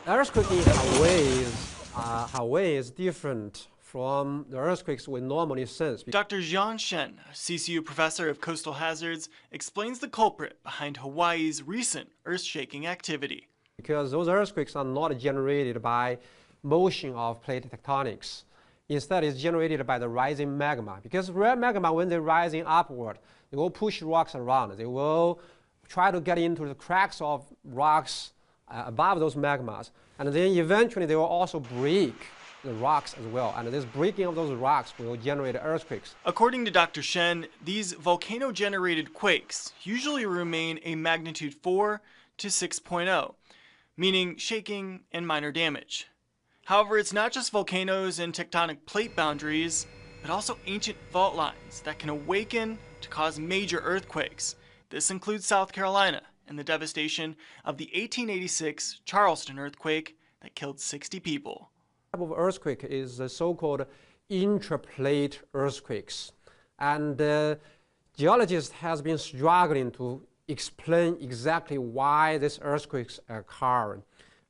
Earthquake in Hawaii is different from the earthquakes we normally sense. Dr. Zhixiong, a CCU professor of coastal hazards, explains the culprit behind Hawaii's recent earth-shaking activity. Because those earthquakes are not generated by motion of plate tectonics. Instead, it's generated by the rising magma. Because magma, when they're rising upward, they will push rocks around. They will try to get into the cracks of rocks above those magmas. And then eventually, they will also break the rocks as well. And this breaking of those rocks will generate earthquakes. According to Dr. Shen, these volcano-generated quakes usually remain a magnitude 4 to 6.0, meaning shaking and minor damage. However, it's not just volcanoes and tectonic plate boundaries, but also ancient fault lines that can awaken to cause major earthquakes. This includes South Carolina and the devastation of the 1886 Charleston earthquake that killed 60 people. Type of earthquake is the so-called intraplate earthquakes. And geologists have been struggling to explain exactly why these earthquakes occur.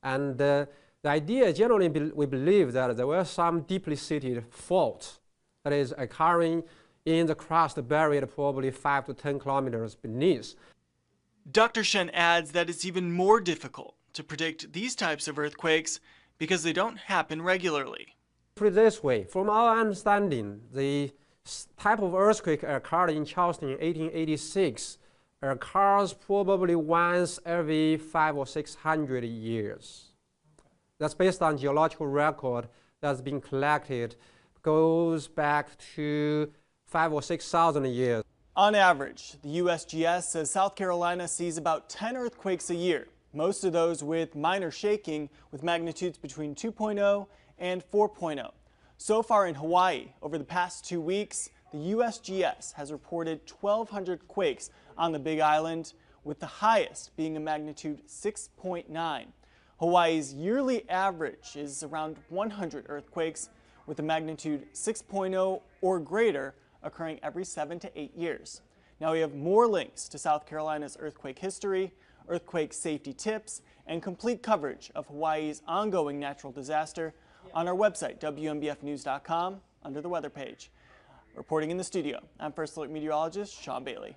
And the idea generally, we believe that there were some deeply seated fault that is occurring in the crust buried probably 5 to 10 kilometers beneath. Dr. Shen adds that it's even more difficult to predict these types of earthquakes because they don't happen regularly. Put it this way, from our understanding, the type of earthquake occurred in Charleston in 1886 occurs probably once every 500 or 600 years. That's based on geological record that's been collected, goes back to 5,000 or 6,000 years. On average, the USGS says South Carolina sees about 10 earthquakes a year, most of those with minor shaking with magnitudes between 2.0 and 4.0. So far in Hawaii, over the past 2 weeks, the USGS has reported 1,200 quakes on the Big Island, with the highest being a magnitude 6.9. Hawaii's yearly average is around 100 earthquakes, with a magnitude 6.0 or greater occurring every 7 to 8 years. Now we have more links to South Carolina's earthquake history, earthquake safety tips, and complete coverage of Hawaii's ongoing natural disaster on our website, WMBFnews.com, under the weather page. Reporting in the studio, I'm First Alert meteorologist Sean Bailey.